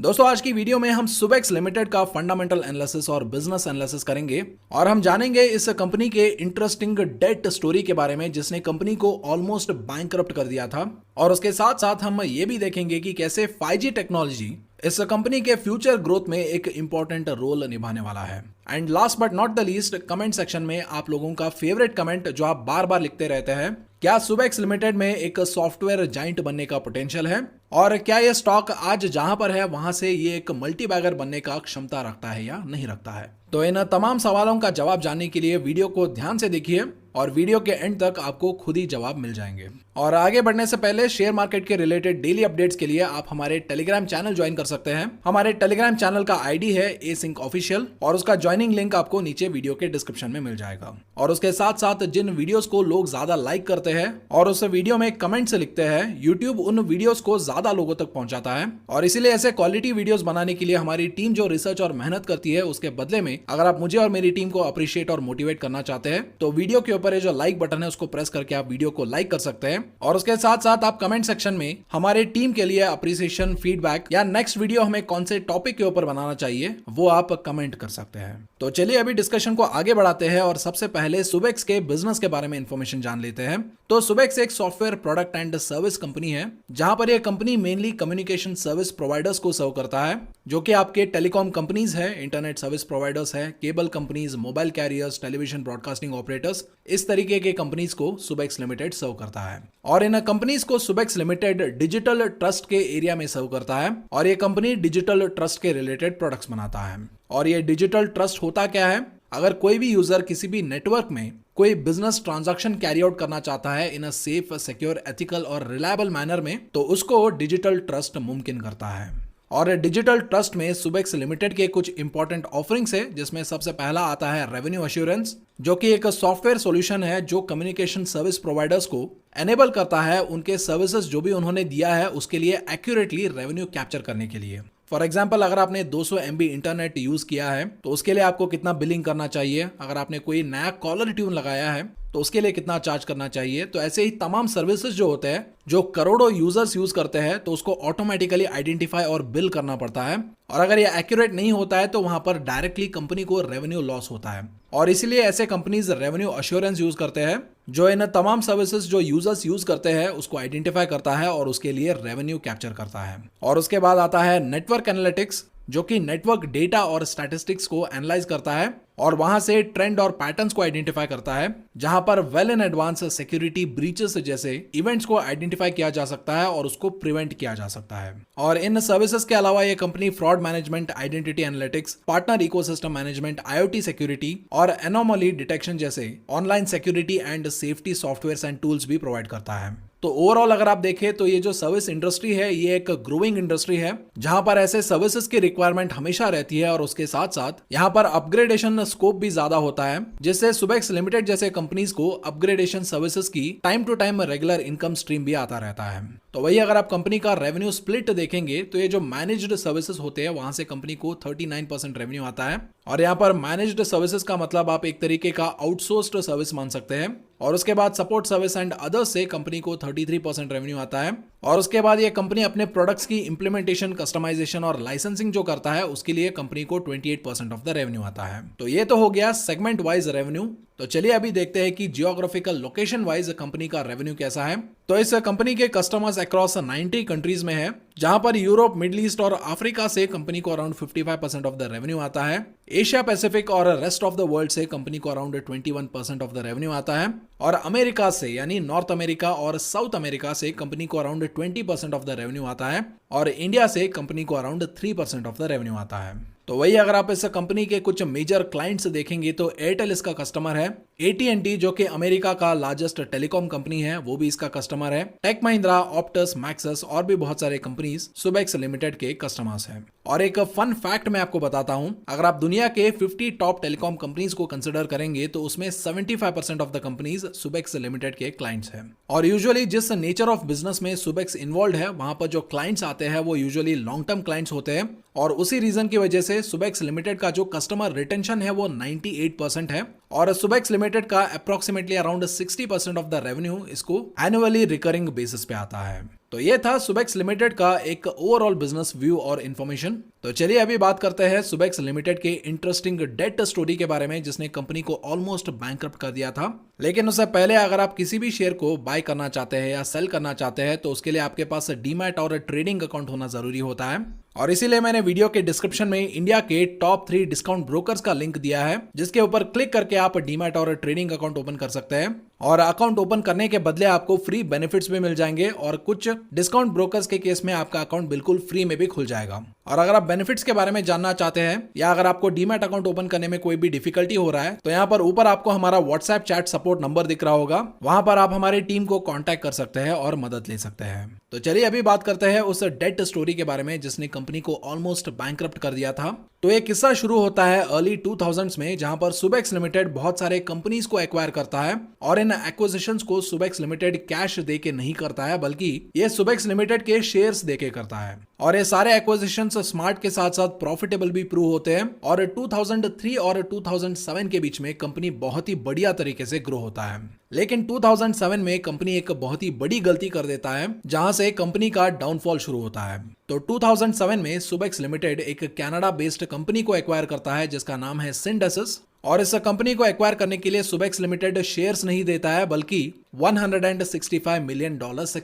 दोस्तों आज की वीडियो में हम सुबेक्स लिमिटेड का फंडामेंटल एनालिसिस और बिजनेस एनालिसिस करेंगे और हम जानेंगे इस कंपनी के इंटरेस्टिंग डेट स्टोरी के बारे में जिसने कंपनी को ऑलमोस्ट बैंकरप्ट कर दिया था। और उसके साथ साथ हम ये भी देखेंगे कि कैसे 5G टेक्नोलॉजी इस कंपनी के फ्यूचर ग्रोथ में एक इंपॉर्टेंट रोल निभाने वाला है। And last but not the least, comment section में आप लोगों का फेवरेट कमेंट जो आप बार बार लिखते रहते हैं, क्या सुबेक्स लिमिटेड में एक सॉफ्टवेयर जाइंट बनने का पोटेंशियल है और क्या ये स्टॉक आज जहां पर है वहां से ये एक मल्टी बैगर बनने का क्षमता रखता है या नहीं रखता है। तो इन तमाम सवालों का जवाब जानने के लिए वीडियो को ध्यान से देखिए और वीडियो के एंड तक आपको खुद ही जवाब मिल जाएंगे। और आगे बढ़ने से पहले शेयर मार्केट के रिलेटेड डेली अपडेट्स के लिए आप हमारे टेलीग्राम चैनल ज्वाइन कर सकते हैं। हमारे टेलीग्राम चैनल का आईडी है एसिंक ऑफिशियल और उसका ज्वाइनिंग लिंक आपको नीचे वीडियो के डिस्क्रिप्शन में मिल जाएगा। और उसके साथ साथ जिन वीडियोस को लोग ज्यादा लाइक करते हैं और उस वीडियो में कमेंट से लिखते हैं, यूट्यूब उन वीडियोस को ज्यादा लोगों तक पहुंचाता है और इसीलिए ऐसे क्वालिटी वीडियोस बनाने के लिए हमारी टीम जो रिसर्च और मेहनत करती है उसके बदले में अगर आप मुझे और मेरी टीम को अप्रिशिएट और मोटिवेट करना चाहते हैं तो वीडियो के ऊपर जो लाइक बटन है उसको प्रेस करके आप वीडियो को लाइक कर सकते हैं। और उसके साथ साथ आप कमेंट सेक्शन में हमारे टीम के लिए अप्रिसिएशन, फीडबैक या नेक्स्ट वीडियो हमें कौन से टॉपिक के ऊपर बनाना चाहिए वो आप कमेंट कर सकते हैं। तो चलिए अभी डिस्कशन को आगे बढ़ाते हैं और सबसे पहले सुबेक्स के बिजनेस के बारे में इंफॉर्मेशन जान लेते हैं। तो सुबेक्स एक software product and service company है जहां पर यह company mainly communication service providers को सर्व करता है, जो कि आपके टेलीकॉम कंपनीज है, इंटरनेट सर्विस प्रोवाइडर्स है, cable companies, mobile carriers, television broadcasting operators, इस तरीके के कंपनीज को सुबेक्स लिमिटेड सर्व करता है। और इन कंपनीज को सुबेक्स लिमिटेड डिजिटल ट्रस्ट के एरिया में सर्व करता है और ये कंपनी डिजिटल ट्रस्ट के रिलेटेड प्रोडक्ट्स बनाता है। और ये डिजिटल ट्रस्ट होता क्या है? अगर कोई भी यूजर किसी भी नेटवर्क में कोई बिजनेस ट्रांजैक्शन कैरी आउट करना चाहता है इन अ सेफ, सिक्योर, एथिकल और रिलायबल मैनर में, तो उसको डिजिटल ट्रस्ट मुमकिन करता है। और डिजिटल ट्रस्ट में सुबेक्स लिमिटेड के कुछ इंपॉर्टेंट ऑफरिंग्स है जिसमें सबसे पहला आता है रेवेन्यू एश्योरेंस, जो कि एक सॉफ्टवेयर सॉल्यूशन है जो कम्युनिकेशन सर्विस प्रोवाइडर्स को एनेबल करता है उनके सर्विसेज जो भी उन्होंने दिया है उसके लिए एक्यूरेटली रेवेन्यू कैप्चर करने के लिए। फॉर एग्जाम्पल, अगर आपने 200 MB इंटरनेट यूज किया है तो उसके लिए आपको कितना बिलिंग करना चाहिए, अगर आपने कोई नया कॉलर ट्यून लगाया है तो उसके लिए कितना चार्ज करना चाहिए। तो ऐसे ही तमाम सर्विसेज जो होते हैं जो करोड़ों यूजर्स यूज करते हैं तो उसको ऑटोमेटिकली आइडेंटिफाई और बिल करना पड़ता है। और अगर ये एक्यूरेट नहीं होता है तो वहां पर डायरेक्टली कंपनी को रेवेन्यू लॉस होता है। और इसीलिए ऐसे कंपनीज रेवेन्यू अश्योरेंस यूज करते हैं जो इन तमाम सर्विसेज जो यूजर्स यूज करते हैं उसको आइडेंटिफाई करता है और उसके लिए रेवेन्यू कैप्चर करता है। और उसके बाद आता है नेटवर्क एनालिटिक्स, जो कि नेटवर्क डेटा और स्टैटिस्टिक्स को एनालाइज करता है और वहां से ट्रेंड और पैटर्न्स को आइडेंटिफाई करता है, जहां पर well in advance security breaches जैसे इवेंट्स को आइडेंटिफाई किया जा सकता है और उसको प्रिवेंट किया जा सकता है। और इन सर्विसेज के अलावा ये company fraud management, identity analytics, partner ecosystem management, IoT security और एनोमली डिटेक्शन जैसे online security and safety software and tools भी प्रोवाइड करता है। तो ओवरऑल अगर आप देखें तो ये जो सर्विस इंडस्ट्री है ये एक ग्रोइंग इंडस्ट्री है जहां पर ऐसे सर्विसेज की रिक्वायरमेंट हमेशा रहती है और उसके साथ साथ यहाँ पर अपग्रेडेशन स्कोप भी ज्यादा होता है, जिससे सुबेक्स लिमिटेड जैसे कंपनीज को अपग्रेडेशन सर्विसेज की time to time regular income stream भी आता रहता है। तो वही अगर आप कंपनी का रेवेन्यू स्प्लिट देखेंगे तो ये जो मैनेज्ड सर्विसेज होते हैं वहां से कंपनी को 39% रेवेन्यू आता है। और यहाँ पर मैनेज्ड सर्विसेज का मतलब आप एक तरीके का आउटसोर्स्ड सर्विस मान सकते हैं। और उसके बाद सपोर्ट सर्विस एंड अदर्स से कंपनी को 33% रेवेन्यू आता है। और उसके बाद ये कंपनी अपने प्रोडक्ट्स की इंप्लीमेंटेशन, कस्टमाइजेशन और लाइसेंसिंग जो करता है उसके लिए कंपनी को 28% ऑफ द रेवेन्यू आता है। तो ये तो हो गया सेगमेंट वाइज रेवेन्यू। तो चलिए अभी देखते हैं कि जियोग्राफिकल लोकेशन वाइज कंपनी का रेवेन्यू कैसा है। तो इस कंपनी के कस्टमर्स अक्रॉस 90 कंट्रीज में है, जहां पर यूरोप, मिडिल ईस्ट और अफ्रीका से कंपनी को अराउंड 55% ऑफ द रेवेन्यू आता है। एशिया पैसिफिक और रेस्ट ऑफ द वर्ल्ड से कंपनी को अराउंड 21% ऑफ द रेवेन्यू आता है। और अमेरिका से यानी नॉर्थ अमेरिका और साउथ अमेरिका से कंपनी को अराउंड 20% ऑफ द रेवेन्यू आता है। और इंडिया से कंपनी को अराउंड 3% ऑफ द रेवेन्यू आता है। तो वही अगर आप इस कंपनी के कुछ मेजर क्लाइंट्स देखेंगे तो एयरटेल इसका कस्टमर है, AT&T जो कि अमेरिका का लार्जेस्ट टेलीकॉम कंपनी है वो भी इसका कस्टमर है, टेक महिंद्रा, ऑप्टस, मैक्सिस और भी बहुत सारे कंपनीज सुबेक्स लिमिटेड के कस्टमर्स हैं। और एक फन फैक्ट मैं आपको बताता हूं, अगर आप दुनिया के 50 टॉप टेलीकॉम कंपनीज को कंसिडर करेंगे तो उसमें 75% of the companies Subex limited के क्लाइंट्स हैं। और यूजुअली जिस नेचर ऑफ बिजनेस में सुबेक्स इन्वॉल्व है वहां पर जो क्लाइंट्स आते हैं वो यूजुअली लॉन्ग टर्म क्लाइंट्स होते हैं और उसी रीजन की वजह से सुबेक्स लिमिटेड का जो कस्टमर रिटेंशन है वो 98% है। और सुबेक्स लिमिटेड का approximately around 60% of the revenue इसको एनुअली रिकरिंग बेसिस पे आता है। तो ये था सुबेक्स लिमिटेड का एक ओवरऑल बिजनेस व्यू और इन्फॉर्मेशन। तो चलिए अभी बात करते हैं सुबेक्स लिमिटेड के इंटरेस्टिंग डेट स्टोरी के बारे में जिसने कंपनी को ऑलमोस्ट बैंकरप्ट कर दिया था। लेकिन उससे पहले अगर आप किसी भी शेयर को बाय करना चाहते हैं या सेल करना चाहते हैं तो उसके लिए आपके पास डीमैट और ट्रेडिंग अकाउंट होना जरूरी होता है। और इसीलिए मैंने वीडियो के डिस्क्रिप्शन में इंडिया के टॉप 3 डिस्काउंट ब्रोकर्स का लिंक दिया है, जिसके ऊपर क्लिक करके आप डीमैट और ट्रेडिंग अकाउंट ओपन कर सकते हैं। और अकाउंट ओपन करने के बदले आपको फ्री बेनिफिट्स भी मिल जाएंगे और कुछ डिस्काउंट ब्रोकर्स के केस में आपका अकाउंट बिल्कुल फ्री में भी खुल जाएगा। और अगर आप बेनिफिट्स के बारे में जानना चाहते हैं या अगर आपको डीमैट अकाउंट ओपन करने में कोई भी डिफिकल्टी हो रहा है तो यहाँ पर ऊपर आपको हमारा व्हाट्सएप चैट सपोर्ट नंबर दिख रहा होगा, वहां पर आप हमारी टीम को कांटेक्ट कर सकते हैं और मदद ले सकते हैं। तो चलिए अभी बात करते हैं उस डेट स्टोरी के बारे में जिसने कंपनी को ऑलमोस्ट बैंकरप्ट कर दिया था। तो ये किस्सा शुरू होता है अर्ली 2000s में, जहां पर सुबेक्स लिमिटेड बहुत सारे कंपनीज को एक्वायर करता है और इन एक्विजिशंस को सुबेक्स लिमिटेड कैश देके नहीं करता है बल्कि ये सुबेक्स लिमिटेड के शेयर्स देके करता है। और ये सारे एक्विजिशंस स्मार्ट के साथ साथ प्रॉफिटेबल भी प्रूव होते हैं और 2003 और 2007 के बीच में कंपनी बहुत ही बढ़िया तरीके से ग्रो होता है। लेकिन 2007 में कंपनी एक बहुत ही बड़ी गलती कर देता है जहां से कंपनी का डाउनफॉल शुरू होता है। तो 2007 में सुबेक्स लिमिटेड एक कनाडा बेस्ड कंपनी को एक्वायर करता है जिसका नाम है सिंडेसिस। और इस कंपनी को एक्वायर करने के लिए सुबेक्स लिमिटेड शेयर्स नहीं देता है बल्कि $165 मिलियन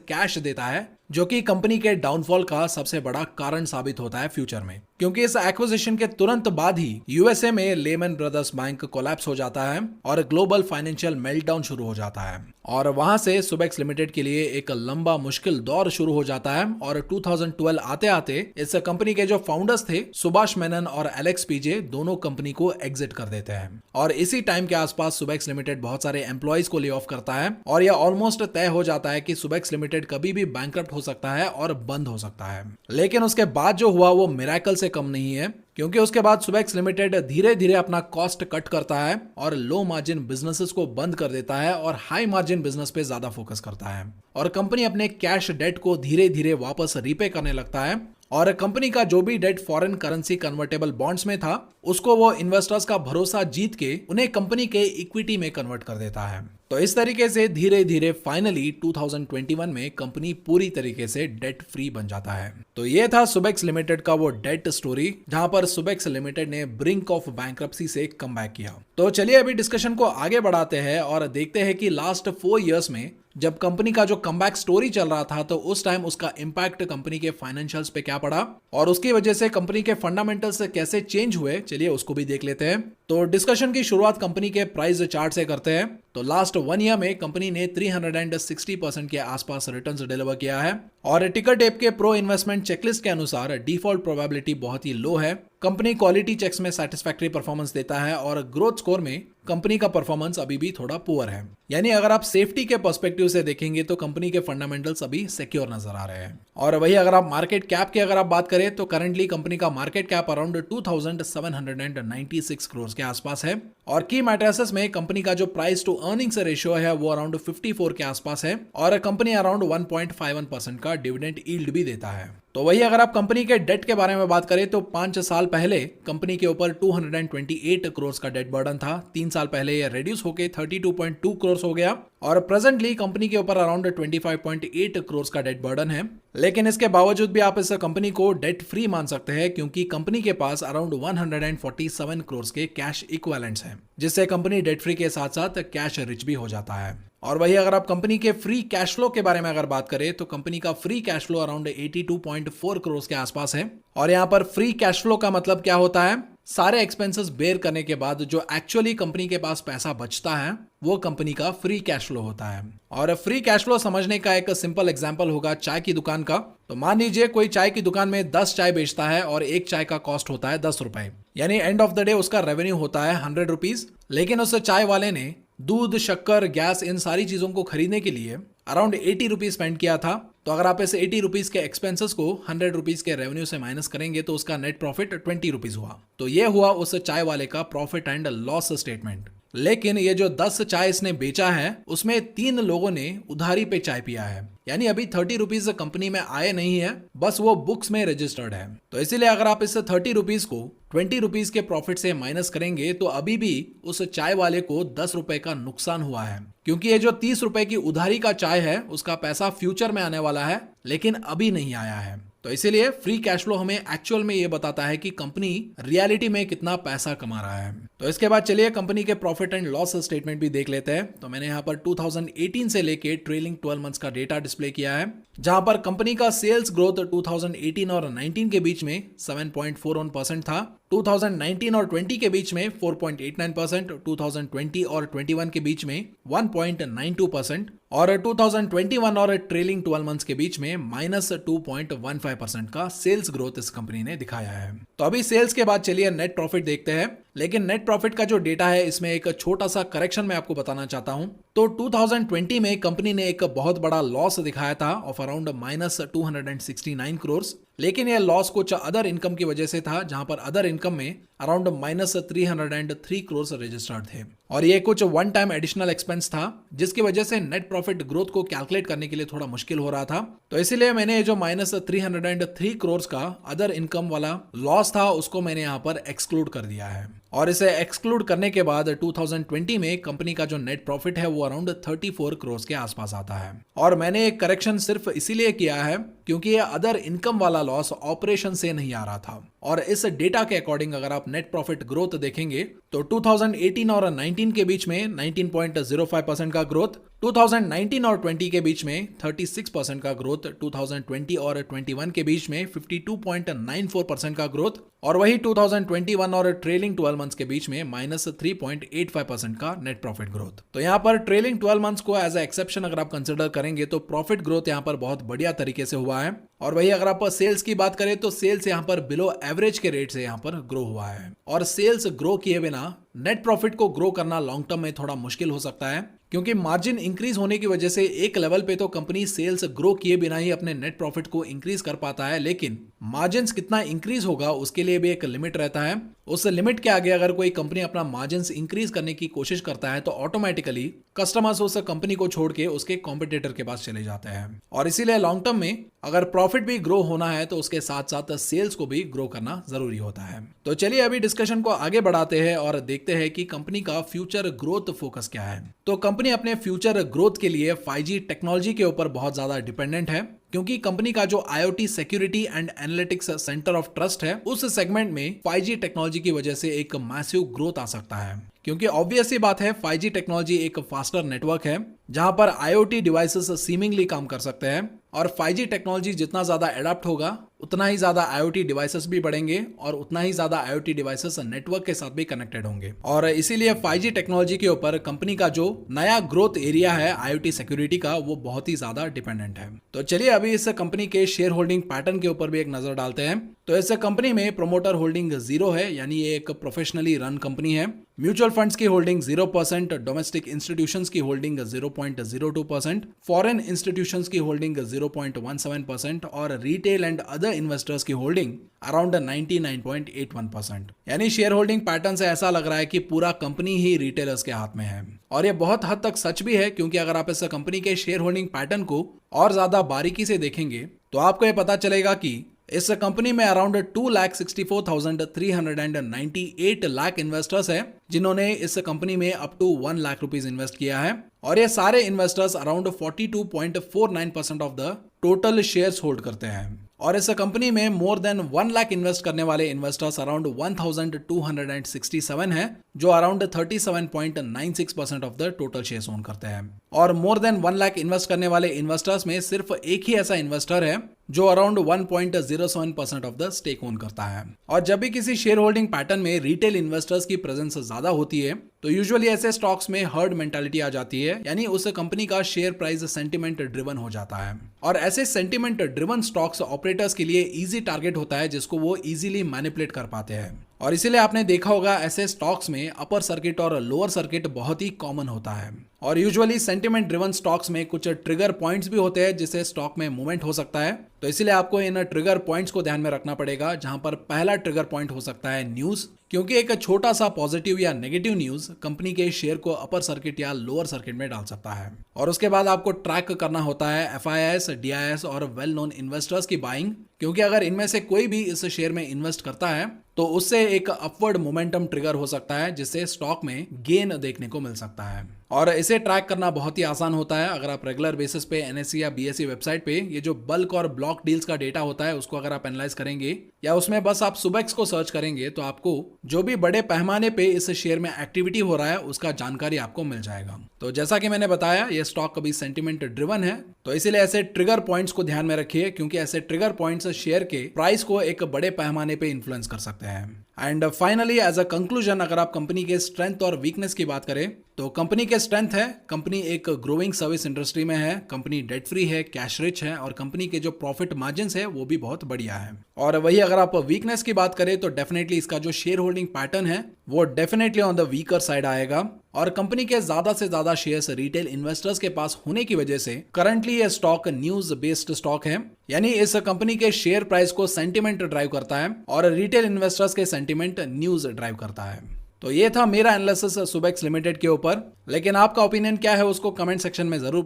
कैश देता है, जो कि कंपनी के डाउनफॉल का सबसे बड़ा कारण साबित होता है फ्यूचर में, क्योंकि इस एक्विजिशन के तुरंत बाद ही यूएसए में लेमन ब्रदर्स बैंक कोलैप्स हो जाता है और ग्लोबल फाइनेंशियल मेल्टडाउन शुरू हो जाता है। और वहां से सुबेक्स लिमिटेड के लिए एक लंबा मुश्किल दौर शुरू हो जाता है और 2012 आते आते इस कंपनी के जो फाउंडर्स थे सुभाष मेनन और एलेक्स पीजे दोनों कंपनी को एग्जिट कर देते हैं। और इसी टाइम के आसपास सुबेक्स लिमिटेड बहुत सारे एम्प्लॉइज को ले ऑफ करता है और यह ऑलमोस्ट तय हो जाता है कि सुबेक्स लिमिटेड कभी भी बैंकरप्ट हो सकता है और बंद हो सकता है। लेकिन उसके बाद जो हुआ वो मिरेकल से कम नहीं है, क्योंकि उसके बाद सुबेक्स लिमिटेड धीरे धीरे अपना कॉस्ट कट करता है और लो मार्जिन बिजनेसेस को बंद कर देता है और हाई मार्जिन बिजनेस पे ज्यादा फोकस करता है। और कंपनी अपने कैश डेट को धीरे धीरे वापस रीपे करने लगता है और कंपनी का जो भी debt foreign currency convertible bonds में था उसको वो इन्वेस्टर्स का भरोसा जीत के उन्हें कंपनी के इक्विटी में कन्वर्ट कर देता है। तो इस तरीके से धीरे धीरे फाइनली 2021 में कंपनी पूरी तरीके से डेट फ्री बन जाता है। तो ये था सुबेक्स लिमिटेड का वो डेट स्टोरी जहां पर सुबेक्स लिमिटेड ने ब्रिंक ऑफ बैंक्रप्सी से कमबैक किया। तो चलिए अभी डिस्कशन को आगे बढ़ाते हैं और देखते हैं कि लास्ट 4 इयर्स में जब कंपनी का जो कमबैक स्टोरी चल रहा था तो उस टाइम उसका इंपैक्ट कंपनी के फाइनेंशियल्स पे क्या पड़ा और उसकी वजह से कंपनी के फंडामेंटल्स कैसे चेंज हुए, चलिए उसको भी देख लेते हैं। तो डिस्कशन की शुरुआत कंपनी के प्राइस चार्ट से करते हैं। तो लास्ट 1 ईयर में कंपनी ने 360% के आसपास रिटर्न्स डिलीवर किया है और टिकर टेप के प्रो इन्वेस्टमेंट चेकलिस्ट के अनुसार डिफॉल्ट प्रोबेबिलिटी बहुत ही लो है। कंपनी क्वालिटी चेक्स में सेटिस्फैक्टरी परफॉर्मेंस देता है और ग्रोथ स्कोर में कंपनी का परफॉर्मेंस अभी भी थोड़ा पुअर है। यानी अगर आप सेफ्टी के पर्सपेक्टिव से देखेंगे तो कंपनी के फंडामेंटल्स अभी सिक्योर नजर आ रहे हैं। और वही अगर आप मार्केट कैप की अगर आप बात करें तो करंटली कंपनी का मार्केट कैप अराउंड 2796 करोड़ के आसपास है और की मैट्रिसेस में कंपनी का जो प्राइस टू अर्निंग्स रेशियो है वो अराउंड 54 के आसपास है और कंपनी अराउंड 1.51% का डिविडेंड यील्ड भी देता है। तो वही अगर आप कंपनी के डेट के बारे में बात करें तो 5 साल पहले कंपनी के ऊपर 228 करोड़ का डेट बर्डन था। 3 साल पहले यह रिड्यूस होकर 32.2 करोड़ हो गया और प्रेजेंटली कंपनी के ऊपर अराउंड 25.8 करोड़ का डेट बर्डन है। लेकिन इसके बावजूद भी आप इस कंपनी को डेट फ्री मान सकते हैं क्योंकि कंपनी के पास अराउंड 147 करोड़ के कैश इक्विवेलेंट्स हैं, जिससे कंपनी डेट फ्री के साथ साथ कैश रिच भी हो जाता है। और वही अगर आप कंपनी के फ्री कैश फ्लो के बारे में अगर बात करें तो कंपनी का free cash flow around 82.4 crore के आसपास है। और यहाँ पर फ्री कैश फ्लो का मतलब क्या होता है, सारे एक्सपेंसेस बेयर करने के बाद जो एक्चुअली कंपनी के पास पैसा बचता है वो कंपनी का फ्री कैश फ्लो होता है। और फ्री कैश फ्लो समझने का एक सिंपल एग्जांपल होगा चाय की दुकान का। तो मान लीजिए कोई चाय की दुकान में 10 चाय बेचता है और एक चाय का कॉस्ट होता है 10 रुपए, यानी एंड ऑफ द डे उसका रेवेन्यू होता है 100 रुपीज। लेकिन उस चाय वाले ने दूध, शक्कर, गैस इन सारी चीजों को खरीदने के लिए अराउंड 80 रुपीज स्पेंड किया था। तो अगर आप इस 80 रुपीज के एक्सपेंसेस को 100 रुपीज के रेवेन्यू से माइनस करेंगे तो उसका नेट प्रॉफिट 20 रुपीज हुआ। तो ये हुआ उस चाय वाले का प्रॉफिट एंड लॉस स्टेटमेंट। लेकिन ये जो 10 चाय इसने बेचा है उसमें 3 लोगों ने उधारी पे चाय पिया है, यानी अभी 30 रुपीज कंपनी में आए नहीं है, बस वो बुक्स में रजिस्टर्ड है। तो इसीलिए अगर आप इस 30 रुपीज को 20 रुपीज के प्रॉफिट से माइनस करेंगे तो अभी भी उस चाय वाले को 10 रुपए का नुकसान हुआ है, क्योंकि ये जो 30 रुपए की उधारी का चाय है उसका पैसा फ्यूचर में आने वाला है लेकिन अभी नहीं आया है। तो इसीलिए फ्री कैश फ्लो हमें एक्चुअल में ये बताता है कि कंपनी रियलिटी में कितना पैसा कमा रहा है। तो इसके बाद चलिए कंपनी के प्रॉफिट एंड लॉस स्टेटमेंट भी देख लेते हैं। तो मैंने यहाँ पर 2018 से लेके ट्रेलिंग 12 मंथ्स का डेटा डिस्प्ले किया है, जहां पर कंपनी का सेल्स ग्रोथ 2018 और 19 के बीच में 7.41% था, 2019 और 20 के बीच में 4.89%, 2020 और 21 के बीच में 1.92% और 2021 और ट्रेलिंग 12 मंथ्स के बीच में -2.15% का सेल्स ग्रोथ इस कंपनी ने दिखाया है। तो अभी सेल्स के बाद चलिए नेट प्रॉफिट देखते हैं। लेकिन नेट प्रॉफिट का जो डेटा है इसमें एक छोटा सा करेक्शन मैं आपको बताना चाहता हूं। तो 2020 में कंपनी ने एक बहुत बड़ा लॉस दिखाया था ऑफ अराउंड -269 करोड़, लेकिन यह लॉस कुछ अदर इनकम की वजह से था, जहां पर अदर इनकम में अराउंड -303 करोड़ रजिस्टर्ड थे और ये कुछ वन टाइम एडिशनल एक्सपेंस था, जिसकी वजह से नेट प्रॉफिट ग्रोथ को कैलकुलेट करने के लिए थोड़ा मुश्किल हो रहा था। तो इसीलिए मैंने ये जो -303 करोड़ का अदर इनकम वाला लॉस था उसको मैंने यहाँ पर एक्सक्लूड कर दिया है। और इसे एक्सक्लूड करने के बाद 2020 में कंपनी का जो नेट प्रॉफिट है वो अराउंड 34 करोड़ के आसपास आता है। और मैंने एक करेक्शन सिर्फ इसीलिए किया है क्योंकि ये अदर इनकम वाला लॉस ऑपरेशन से नहीं आ रहा था। और इस डेटा के अकॉर्डिंग अगर आप नेट प्रॉफिट ग्रोथ देखेंगे तो 2018 और 19 के बीच में 19.05% का ग्रोथ, 2019 और 20 के बीच में 36% का ग्रोथ, 2020 और 21 के बीच में 52.94% का ग्रोथ और वही 2021 और ट्रेलिंग 12 मंथ्स के बीच में -3.85% का नेट प्रॉफिट ग्रोथ। तो यहाँ पर ट्रेलिंग 12 मंथ्स को एज ए एक्सेप्शन अगर आप कंसिडर करेंगे तो प्रॉफिट ग्रोथ यहाँ पर बहुत बढ़िया तरीके से हुआ है। और वही अगर आप सेल्स की बात करें तो सेल्स यहाँ पर बिलो एवरेज के रेट से यहाँ पर ग्रो हुआ है। और सेल्स ग्रो किए बिना नेट प्रॉफिट को ग्रो करना लॉन्ग टर्म में थोड़ा मुश्किल हो सकता है, क्योंकि मार्जिन इंक्रीज होने की वजह से एक लेवल पे तो कंपनी सेल्स ग्रो किए बिना ही अपने नेट प्रॉफिट को इंक्रीज कर पाता है, लेकिन मार्जिन कितना इंक्रीज होगा उसके लिए भी एक लिमिट रहता है। उस लिमिट के आगे अगर कोई कंपनी अपना मार्जिन इंक्रीज करने की कोशिश करता है तो ऑटोमेटिकली कस्टमर्स उस कंपनी को छोड़ के उसके कॉम्पिटिटर के पास चले जाते हैं। और इसीलिए लॉन्ग टर्म में अगर प्रॉफिट भी ग्रो होना है तो उसके साथ साथ सेल्स को भी ग्रो करना जरूरी होता है। तो चलिए अभी डिस्कशन को आगे बढ़ाते हैं और देखते हैं कि कंपनी का फ्यूचर ग्रोथ फोकस क्या है। तो कंपनी अपने फ्यूचर ग्रोथ के लिए 5G टेक्नोलॉजी के ऊपर बहुत ज्यादा डिपेंडेंट है, क्योंकि कंपनी का जो IoT security and analytics centre of trust है उस सेगमेंट में 5G टेक्नोलॉजी की वजह से एक मैसिव ग्रोथ आ सकता है। क्योंकि ऑब्वियस ही बात है 5G टेक्नोलॉजी एक फास्टर नेटवर्क है जहां पर IoT डिवाइसेस सीमिंगली काम कर सकते हैं और 5G टेक्नोलॉजी जितना ज्यादा एडाप्ट होगा उतना ही ज्यादा IoT डिवाइसेस भी बढ़ेंगे और उतना ही ज्यादा IoT डिवाइसेस नेटवर्क के साथ भी कनेक्टेड होंगे। और इसीलिए 5G टेक्नोलॉजी के ऊपर कंपनी का जो नया ग्रोथ एरिया है IoT सिक्योरिटी का वो बहुत ही ज्यादा डिपेंडेंट है। तो चलिए अभी इस कंपनी के शेयर होल्डिंग पैटर्न के ऊपर भी एक नजर डालते हैं। तो इस कंपनी में प्रोमोटर होल्डिंग 0 है, यानी ये एक प्रोफेशनली रन कंपनी है। म्यूचुअल फंड्स की होल्डिंग 0%, डोमेस्टिक इंस्टीट्यूशंस की होल्डिंग 0.02%, फॉरेन इंस्टीट्यूशंस की होल्डिंग 0.17% और रिटेल एंड अदर इन्वेस्टर्स की होल्डिंग अराउंड 99.81%। यानी शेयर होल्डिंग पैटर्न से ऐसा लग रहा है कि पूरा कंपनी ही रिटेलर्स के हाथ में है। और ये बहुत हद तक सच भी है, क्योंकि अगर आप इस कंपनी के शेयर होल्डिंग पैटर्न को और ज्यादा बारीकी से देखेंगे तो आपको ये पता चलेगा कि इस कंपनी में अराउंड 2,64,398 लाख इन्वेस्टर्स है जिन्होंने इस कंपनी में up to 1 lakh rupees invest किया है। और ये सारे investors around 42.49% of the total shares hold करते हैं। और इस कंपनी में मोर देन 1 लाख इन्वेस्ट करने वाले इन्वेस्टर्स अराउंड 1267 है, जो around 37.96% of the total shares own करते हैं। और मोर देन 1 लाख इन्वेस्ट करने वाले इन्वेस्टर्स में सिर्फ एक ही ऐसा इन्वेस्टर है जो around 1.07% of the stake own करता है। और जब भी किसी शेयर होल्डिंग पैटर्न में रिटेल इन्वेस्टर्स की प्रेजेंस ज्यादा होती है तो यूजुअली ऐसे स्टॉक्स में हर्ड मेंटालिटी आ जाती है, यानी उस कंपनी का शेयर प्राइस सेंटिमेंट ड्रिवन हो जाता है। और ऐसे सेंटिमेंट ड्रिवन स्टॉक्स ऑपरेटर्स के लिए इजी टारगेट होता है जिसको वो इजीली मैनिपुलेट कर पाते हैं। और इसीलिए आपने देखा होगा ऐसे स्टॉक्स में अपर सर्किट और लोअर सर्किट बहुत ही कॉमन होता है। और यूजुअली सेंटिमेंट ड्रिवन स्टॉक्स में कुछ ट्रिगर पॉइंट्स भी होते हैं जिससे स्टॉक में मूवमेंट हो सकता है। तो इसीलिए आपको इन ट्रिगर पॉइंट्स को ध्यान में रखना पड़ेगा, जहां पर पहला ट्रिगर पॉइंट हो सकता है न्यूज, क्योंकि एक छोटा सा पॉजिटिव या नेगेटिव न्यूज कंपनी के शेयर को अपर सर्किट या लोअर सर्किट में डाल सकता है। और उसके बाद आपको ट्रैक करना होता है FIIs, DIS और वेल नोन इन्वेस्टर्स की बाइंग, क्योंकि अगर इनमें से कोई भी इस शेयर में इन्वेस्ट करता है तो उससे एक अपवर्ड मोमेंटम ट्रिगर हो सकता है, जिससे स्टॉक में गेन देखने को मिल सकता है। और इसे ट्रैक करना बहुत ही आसान होता है। अगर आप रेगुलर बेसिस पे NSE या BSE वेबसाइट पे ये जो बल्क और ब्लॉक डील्स का डेटा होता है उसको अगर आप एनालाइज करेंगे, या उसमें बस आप सुबेक्स को सर्च करेंगे, तो आपको जो भी बड़े पैमाने पे इस शेयर में एक्टिविटी हो रहा है उसका जानकारी आपको मिल जाएगा। तो जैसा कि मैंने बताया, ये स्टॉक कभी सेंटिमेंट ड्रिवन है, तो इसीलिए ऐसे ट्रिगर पॉइंट्स को ध्यान में रखिए, क्योंकि ऐसे ट्रिगर पॉइंट्स शेयर के प्राइस को एक बड़े पैमाने पे इन्फ्लुएंस कर सकते हैं। And finally as a conclusion, अगर आप कंपनी के स्ट्रेंथ और वीकनेस की बात करें, तो कंपनी के स्ट्रेंथ है, कंपनी एक ग्रोइंग सर्विस इंडस्ट्री में है, कंपनी डेट फ्री है, कैश रिच है, और कंपनी के जो प्रॉफिट मार्जिन है वो भी बहुत बढ़िया है। और वही अगर आप वीकनेस की बात करें तो डेफिनेटली इसका जो शेयर होल्डिंग पैटर्न है वो definitely on the weaker side आएगा, और कंपनी के ज्यादा से ज्यादा शेयर्स रिटेल इन्वेस्टर्स के पास होने की वजह से करंटली ये स्टॉक न्यूज बेस्ड स्टॉक है, यानी इस कंपनी के शेयर प्राइस को सेंटिमेंट ड्राइव करता है और रिटेल इन्वेस्टर्स के सेंटिमेंट न्यूज ड्राइव करता है। तो ये था मेरा एनालिसिस सुबेक्स लिमिटेड के ऊपर, लेकिन आपका ओपिनियन क्या है उसको कमेंट सेक्शन में जरूर